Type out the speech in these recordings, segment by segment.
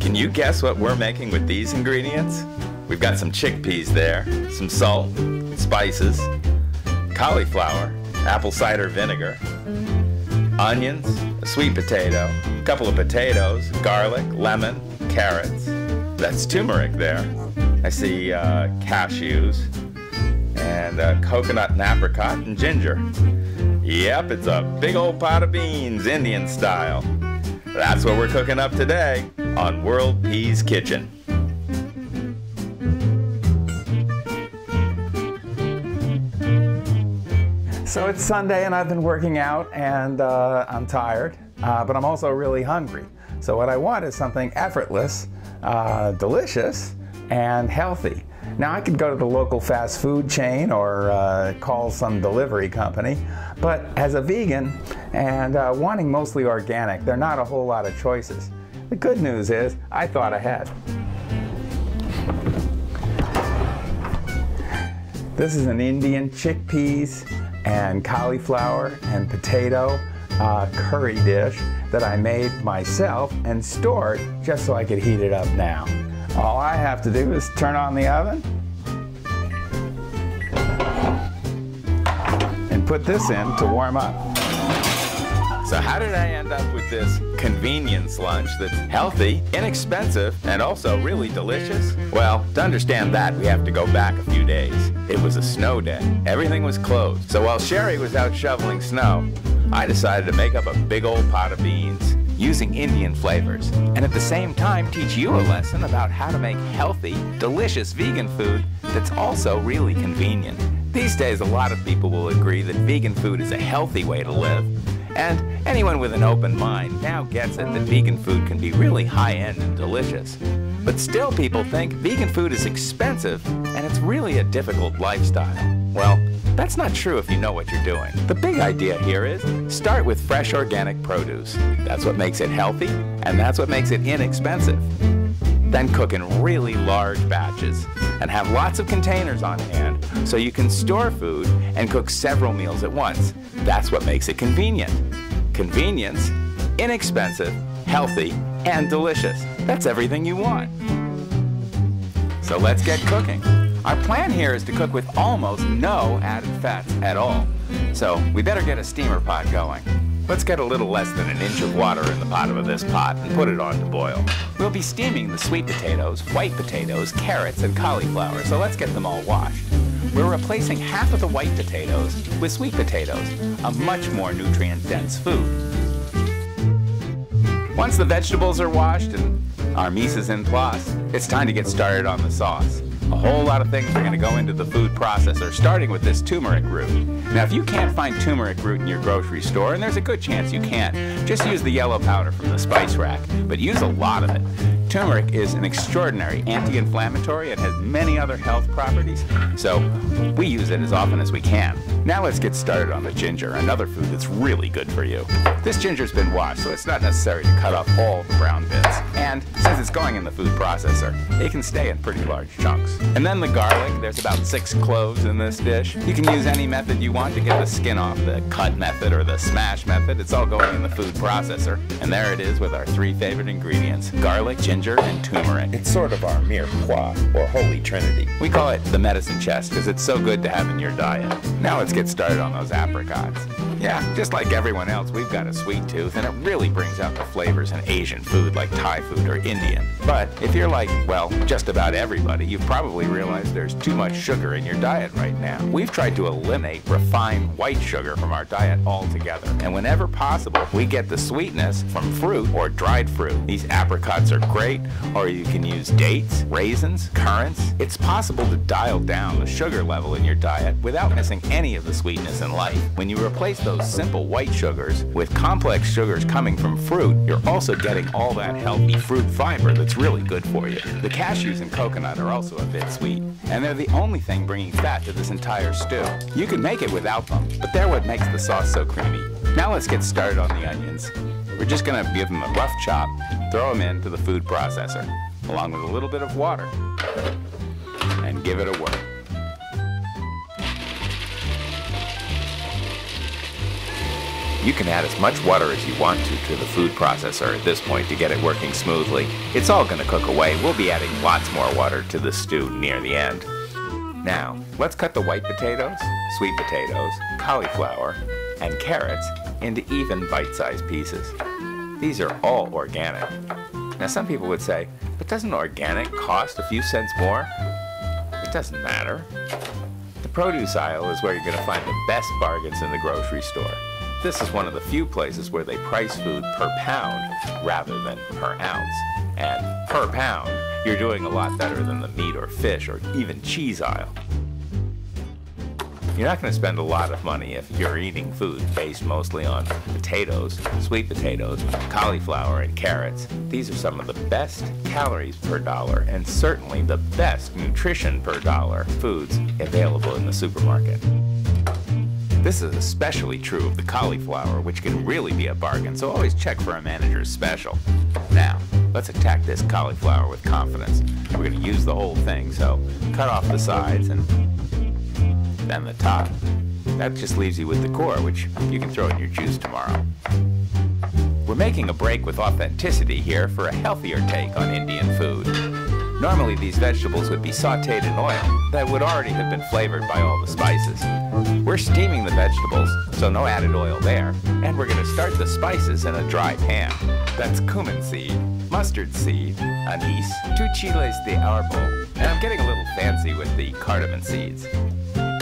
Can you guess what we're making with these ingredients? We've got some chickpeas there, some salt, spices, cauliflower, apple cider vinegar, onions, a sweet potato, a couple of potatoes, garlic, lemon, carrots. That's turmeric there. I see cashews and coconut and apricot and ginger. Yep, it's a big old pot of beans, Indian style. That's what we're cooking up today on World Peas Kitchen. So it's Sunday and I've been working out and I'm tired, but I'm also really hungry. So what I want is something effortless, delicious, and healthy. Now I could go to the local fast food chain or call some delivery company, but as a vegan and wanting mostly organic, there are not a whole lot of choices. The good news is I thought ahead. This is an Indian chickpeas and cauliflower and potato curry dish that I made myself and stored just so I could heat it up now. All I have to do is turn on the oven and put this in to warm up. So how did I end up with this convenience lunch that's healthy, inexpensive, and also really delicious? Well, to understand that, we have to go back a few days. It was a snow day. Everything was closed. So while Sherry was out shoveling snow, I decided to make up a big old pot of beans using Indian flavors, and at the same time teach you a lesson about how to make healthy, delicious vegan food that's also really convenient. These days, a lot of people will agree that vegan food is a healthy way to live, and anyone with an open mind now gets it that vegan food can be really high-end and delicious. But still people think vegan food is expensive and it's really a difficult lifestyle. Well, that's not true if you know what you're doing. The big idea here is start with fresh organic produce. That's what makes it healthy, and that's what makes it inexpensive. Then cook in really large batches and have lots of containers on hand so you can store food and cook several meals at once. That's what makes it convenient. Convenience, inexpensive, healthy, and delicious. That's everything you want. So let's get cooking. Our plan here is to cook with almost no added fats at all. So we better get a steamer pot going. Let's get a little less than an inch of water in the bottom of this pot and put it on to boil. We'll be steaming the sweet potatoes, white potatoes, carrots, and cauliflower, so let's get them all washed. We're replacing half of the white potatoes with sweet potatoes, a much more nutrient-dense food. Once the vegetables are washed and our mise is in place, it's time to get started on the sauce. A whole lot of things are going to go into the food processor, starting with this turmeric root. Now, if you can't find turmeric root in your grocery store, and there's a good chance you can't, just use the yellow powder from the spice rack, but use a lot of it. Turmeric is an extraordinary anti-inflammatory and has many other health properties, so we use it as often as we can. Now let's get started on the ginger, another food that's really good for you. This ginger's been washed, so it's not necessary to cut off all the brown bits. And since it's going in the food processor, it can stay in pretty large chunks. And then the garlic, there's about 6 cloves in this dish. You can use any method you want to get the skin off, the cut method or the smash method. It's all going in the food processor. And there it is with our 3 favorite ingredients, garlic, ginger, and turmeric. It's sort of our mirepoix, or holy trinity. We call it the medicine chest because it's so good to have in your diet. Now let's get started on those apricots. Yeah, just like everyone else, we've got a sweet tooth, and it really brings out the flavors in Asian food like Thai food or Indian. But if you're like, well, just about everybody, you've probably realized there's too much sugar in your diet right now. We've tried to eliminate refined white sugar from our diet altogether, and whenever possible, we get the sweetness from fruit or dried fruit. These apricots are great, or you can use dates, raisins, currants. It's possible to dial down the sugar level in your diet without missing any of the sweetness in life. When you replace those simple white sugars with complex sugars coming from fruit, you're also getting all that healthy fruit fiber that's really good for you. The cashews and coconut are also a bit sweet, and they're the only thing bringing fat to this entire stew. You can make it without them, but they're what makes the sauce so creamy. Now let's get started on the onions. We're just going to give them a rough chop, throw them into the food processor, along with a little bit of water, and give it a whirl. You can add as much water as you want to the food processor at this point to get it working smoothly. It's all going to cook away. We'll be adding lots more water to the stew near the end. Now, let's cut the white potatoes, sweet potatoes, cauliflower, and carrots into even bite-sized pieces. These are all organic. Now some people would say, but doesn't organic cost a few cents more? It doesn't matter. The produce aisle is where you're going to find the best bargains in the grocery store. This is one of the few places where they price food per pound rather than per ounce. And per pound, you're doing a lot better than the meat or fish or even cheese aisle. You're not going to spend a lot of money if you're eating food based mostly on potatoes, sweet potatoes, cauliflower, and carrots. These are some of the best calories per dollar and certainly the best nutrition per dollar foods available in the supermarket. This is especially true of the cauliflower, which can really be a bargain, so always check for a manager's special. Now, let's attack this cauliflower with confidence. We're going to use the whole thing, so cut off the sides and then the top. That just leaves you with the core, which you can throw in your juice tomorrow. We're making a break with authenticity here for a healthier take on Indian food. Normally these vegetables would be sautéed in oil that would already have been flavored by all the spices. We're steaming the vegetables, so no added oil there, and we're going to start the spices in a dry pan. That's cumin seed, mustard seed, anise, 2 chiles de árbol, and I'm getting a little fancy with the cardamom seeds.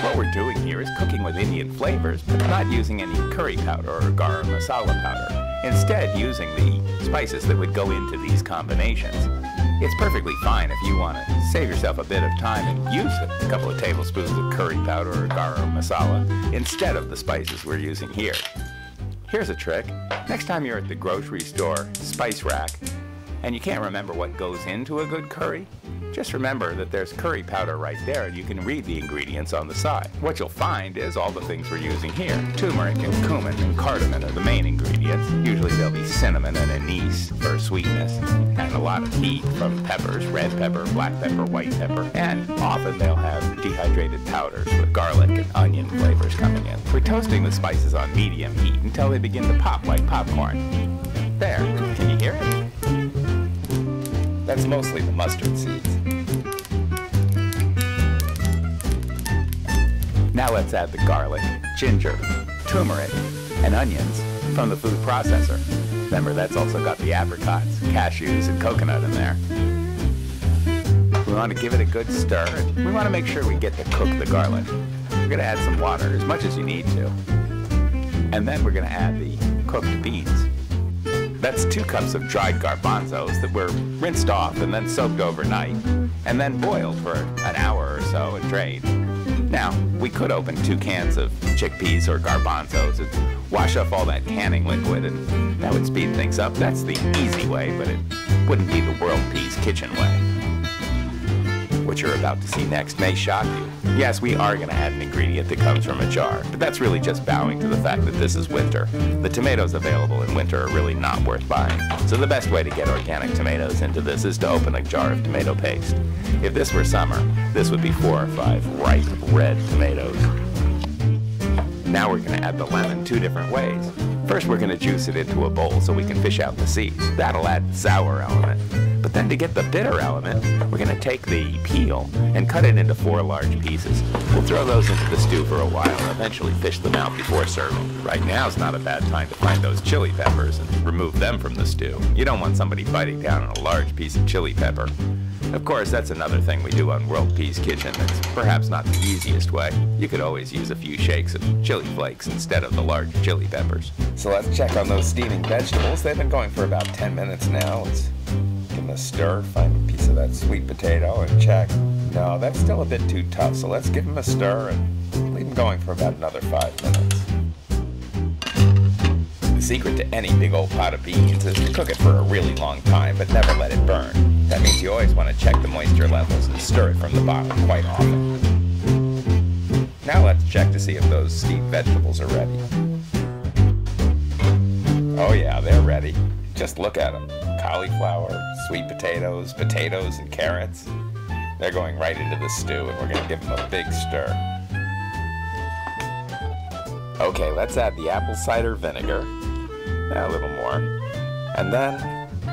What we're doing here is cooking with Indian flavors, but not using any curry powder or garam masala powder. Instead, using the spices that would go into these combinations. It's perfectly fine if you want to save yourself a bit of time and use a couple of tablespoons of curry powder or garam masala instead of the spices we're using here. Here's a trick. Next time you're at the grocery store spice rack and you can't remember what goes into a good curry, just remember that there's curry powder right there and you can read the ingredients on the side. What you'll find is all the things we're using here. Turmeric and cumin and cardamom are the main ingredients. Usually there'll be cinnamon and anise for sweetness and a lot of heat from peppers, red pepper, black pepper, white pepper, and often they'll have dehydrated powders with garlic and onion flavors coming in. We're toasting the spices on medium heat until they begin to pop like popcorn. There, can you hear it? That's mostly the mustard seeds. Now let's add the garlic, ginger, turmeric, and onions from the food processor. Remember, that's also got the apricots, cashews, and coconut in there. We want to give it a good stir. We want to make sure we get to cook the garlic. We're going to add some water, as much as you need to. And then we're going to add the cooked beans. That's 2 cups of dried garbanzos that were rinsed off and then soaked overnight, and then boiled for an hour or so and drained. Now, we could open 2 cans of chickpeas or garbanzos and wash off all that canning liquid, and that would speed things up. That's the easy way, but it wouldn't be the world peas kitchen way. What you're about to see next may shock you. Yes, we are going to add an ingredient that comes from a jar, but that's really just bowing to the fact that this is winter. The tomatoes available in winter are really not worth buying, so the best way to get organic tomatoes into this is to open a jar of tomato paste. If this were summer, this would be 4 or 5 ripe red tomatoes. Now we're going to add the lemon 2 different ways. First, we're going to juice it into a bowl so we can fish out the seeds. That'll add the sour element. But then to get the bitter element, we're going to take the peel and cut it into 4 large pieces. We'll throw those into the stew for a while and eventually fish them out before serving. Right now is not a bad time to find those chili peppers and remove them from the stew. You don't want somebody biting down on a large piece of chili pepper. Of course, that's another thing we do on World Peas Kitchen that's perhaps not the easiest way. You could always use a few shakes of chili flakes instead of the large chili peppers. So let's check on those steaming vegetables. They've been going for about 10 minutes now. Let's give them a stir, find a piece of that sweet potato and check. No, that's still a bit too tough, so let's give them a stir and leave them going for about another 5 minutes. The secret to any big old pot of beans is to cook it for a really long time, but never let it burn. That means you always want to check the moisture levels and stir it from the bottom quite often. Now let's check to see if those steamed vegetables are ready. Oh yeah, they're ready. Just look at them. Cauliflower, sweet potatoes, potatoes, and carrots. They're going right into the stew, and we're going to give them a big stir. Okay, let's add the apple cider vinegar. A little more. And then,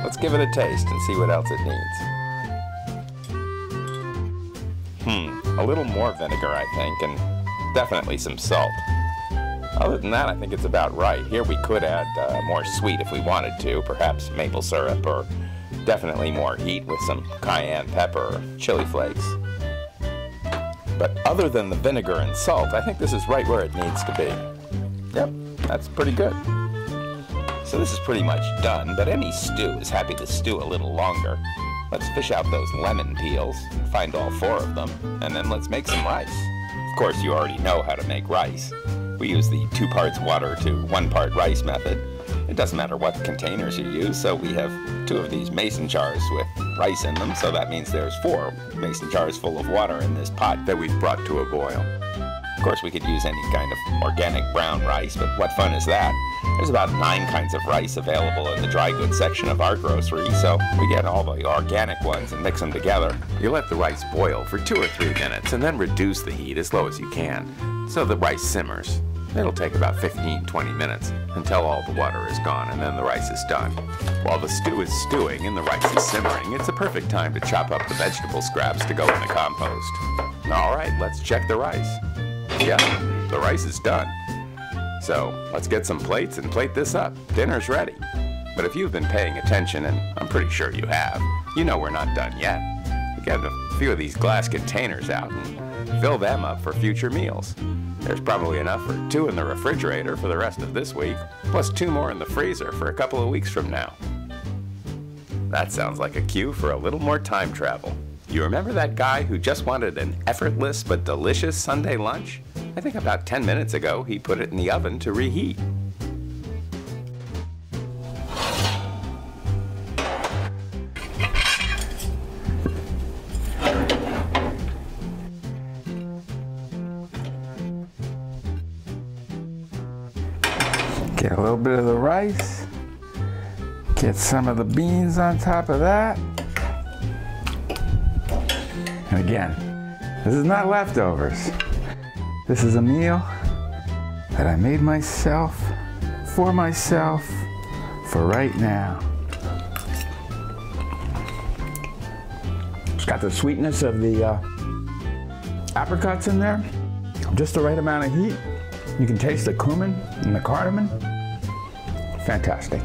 let's give it a taste and see what else it needs. A little more vinegar, I think, and definitely some salt. Other than that, I think it's about right. Here we could add more sweet if we wanted to, perhaps maple syrup, or definitely more heat with some cayenne pepper or chili flakes. But other than the vinegar and salt, I think this is right where it needs to be. Yep, that's pretty good. So this is pretty much done, but any stew is happy to stew a little longer. Let's fish out those lemon peels and find all 4 of them, and then let's make some rice. Of course, you already know how to make rice. We use the 2 parts water to 1 part rice method. It doesn't matter what containers you use, so we have 2 of these mason jars with rice in them, so that means there's 4 mason jars full of water in this pot that we've brought to a boil. Of course, we could use any kind of organic brown rice, but what fun is that? There's about 9 kinds of rice available in the dry goods section of our grocery, so we get all the organic ones and mix them together. You let the rice boil for 2 or 3 minutes and then reduce the heat as low as you can so the rice simmers. It'll take about 15-20 minutes until all the water is gone and then the rice is done. While the stew is stewing and the rice is simmering, it's a perfect time to chop up the vegetable scraps to go in the compost. All right, let's check the rice. Yeah, the rice is done. So let's get some plates and plate this up. Dinner's ready. But if you've been paying attention, and I'm pretty sure you have, you know we're not done yet. We got a few of these glass containers out and fill them up for future meals. There's probably enough for 2 in the refrigerator for the rest of this week, plus 2 more in the freezer for a couple of weeks from now. That sounds like a cue for a little more time travel. You remember that guy who just wanted an effortless but delicious Sunday lunch? I think about 10 minutes ago he put it in the oven to reheat. Get a little bit of the rice, get some of the beans on top of that. And again, this is not leftovers. This is a meal that I made myself, for right now. It's got the sweetness of the apricots in there, just the right amount of heat. You can taste the cumin and the cardamom. Fantastic.